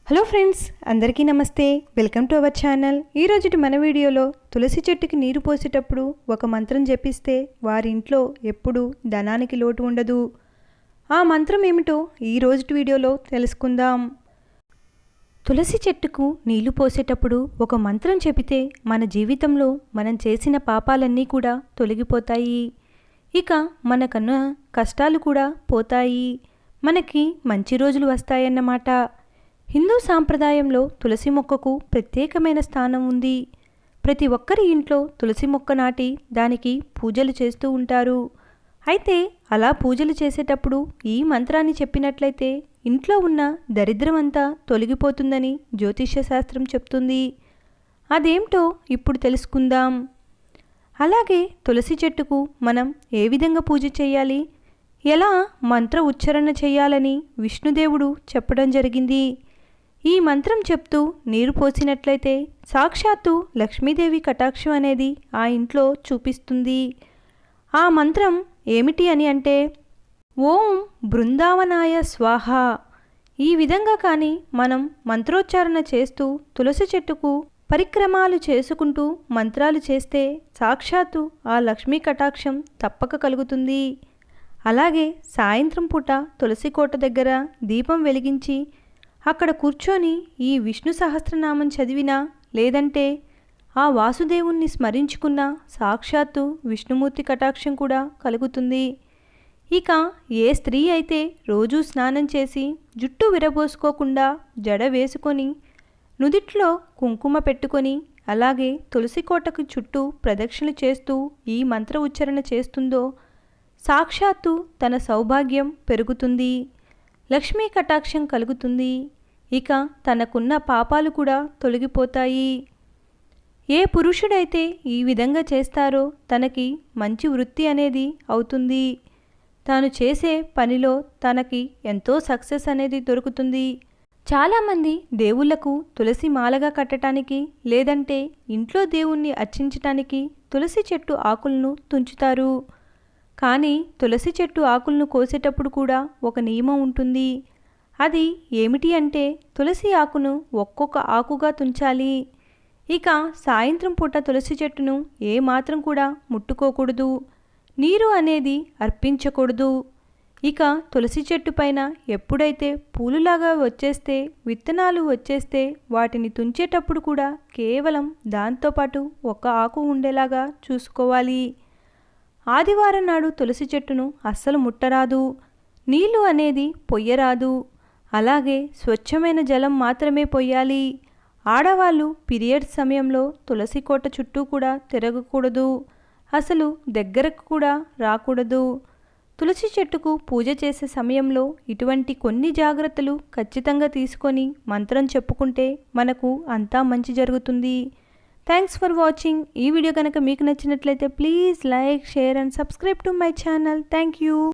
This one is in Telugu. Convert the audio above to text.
హలో ఫ్రెండ్స్, అందరికీ నమస్తే. Welcome to our channel. ఈరోజు మన వీడియోలో తులసి చెట్టుకి నీరు పోసేటప్పుడు ఒక మంత్రం జపిస్తే వారి ఇంట్లో ఎప్పుడు ధనానికి లోటు ఉండదు. ఆ మంత్రం ఏమిటో ఈరోజు వీడియోలో తెలుసుకుందాం. తులసి చెట్టుకు నీళ్లు పోసేటప్పుడు ఒక మంత్రం చెబితే మన జీవితంలో మనం చేసిన పాపాలన్నీ కూడా తొలగిపోతాయి. ఇక మనకన్నా కష్టాలు కూడా పోతాయి. మనకి మంచి రోజులు వస్తాయన్నమాట. హిందూ సాంప్రదాయంలో తులసి మొక్కకు ప్రత్యేకమైన స్థానం ఉంది. ప్రతి ఒక్కరి ఇంట్లో తులసి మొక్క నాటి దానికి పూజలు చేస్తూ ఉంటారు. అయితే అలా పూజలు చేసేటప్పుడు ఈ మంత్రాన్ని చెప్పినట్లయితే ఇంట్లో ఉన్న దరిద్రం అంతా తొలగిపోతుందని జ్యోతిష్య శాస్త్రం చెప్తుంది. అదేంటో ఇప్పుడు తెలుసుకుందాం. అలాగే తులసి చెట్టుకు మనం ఏ విధంగా పూజ చేయాలి, ఎలా మంత్ర ఉచ్చారణ చేయాలని విష్ణుదేవుడు చెప్పడం జరిగింది. ఈ మంత్రం చెప్తూ నీరు పోసినట్లయితే సాక్షాత్తు లక్ష్మీదేవి కటాక్షం అనేది ఆ ఇంట్లో చూపిస్తుంది. ఆ మంత్రం ఏమిటి అని అంటే, ఓం బృందావనాయ స్వాహ. ఈ విధంగా కానీ మనం మంత్రోచ్చారణ చేస్తూ తులసి చెట్టుకు పరిక్రమాలు చేసుకుంటూ మంత్రాలు చేస్తే సాక్షాత్తు ఆ లక్ష్మీ కటాక్షం తప్పక కలుగుతుంది. అలాగే సాయంత్రం పూట తులసి కోట దగ్గర దీపం వెలిగించి అక్కడ కూర్చొని ఈ విష్ణు సహస్రనామం చదివినా లేదంటే ఆ వాసుదేవుణ్ణి స్మరించుకున్న సాక్షాత్తు విష్ణుమూర్తి కటాక్షం కూడా కలుగుతుంది. ఇక ఏ స్త్రీ అయితే రోజూ స్నానం చేసి జుట్టు విరబోసుకోకుండా జడ వేసుకొని నుదిట్లో కుంకుమ పెట్టుకొని అలాగే తులసి కోటకు చుట్టూ ప్రదక్షిణ చేస్తూ ఈ మంత్ర ఉచ్చారణ చేస్తుందో సాక్షాత్తు తన సౌభాగ్యం పెరుగుతుంది, లక్ష్మీ కటాక్షం కలుగుతుంది. ఇక తనకున్న పాపాలు కూడా తొలగిపోతాయి. ఏ పురుషుడైతే ఈ విధంగా చేస్తారో తనకి మంచి వృత్తి అనేది అవుతుంది. తాను చేసే పనిలో తనకి ఎంతో సక్సెస్ అనేది దొరుకుతుంది. చాలామంది దేవుళ్లకు తులసి మాలగా కట్టడానికి లేదంటే ఇంట్లో దేవుణ్ణి అర్చించటానికి తులసి చెట్టు ఆకులను తుంచుతారు. కానీ తులసి చెట్టు ఆకులను కోసేటప్పుడు కూడా ఒక నియమం ఉంటుంది. అది ఏమిటి అంటే తులసి ఆకును ఒక్కొక్క ఆకుగా తుంచాలి. ఇక సాయంత్రం పూట తులసి చెట్టును ఏమాత్రం కూడా ముట్టుకోకూడదు, నీరు అనేది అర్పించకూడదు. ఇక తులసి చెట్టు పైన ఎప్పుడైతే పూలులాగా వచ్చేస్తే విత్తనాలు వచ్చేస్తే వాటిని తుంచేటప్పుడు కూడా కేవలం దాంతోపాటు ఒక ఆకు ఉండేలాగా చూసుకోవాలి. ఆదివారం నాడు తులసి చెట్టును అస్సలు ముట్టరాదు, నీళ్లు అనేది పొయ్యరాదు. అలాగే స్వచ్ఛమైన జలం మాత్రమే పొయ్యాలి. ఆడవాళ్ళు పీరియడ్స్ సమయంలో తులసి కోట చుట్టూ కూడా తిరగకూడదు, అసలు దగ్గరకు కూడా రాకూడదు. తులసి చెట్టుకు పూజ చేసే సమయంలో ఇటువంటి కొన్ని జాగ్రత్తలు ఖచ్చితంగా తీసుకొని మంత్రం చెప్పుకుంటే మనకు అంతా మంచి జరుగుతుంది. Thanks for watching. ఈ వీడియో కనుక మీకు నచ్చినట్లయితే please like, share and subscribe to my channel. Thank you.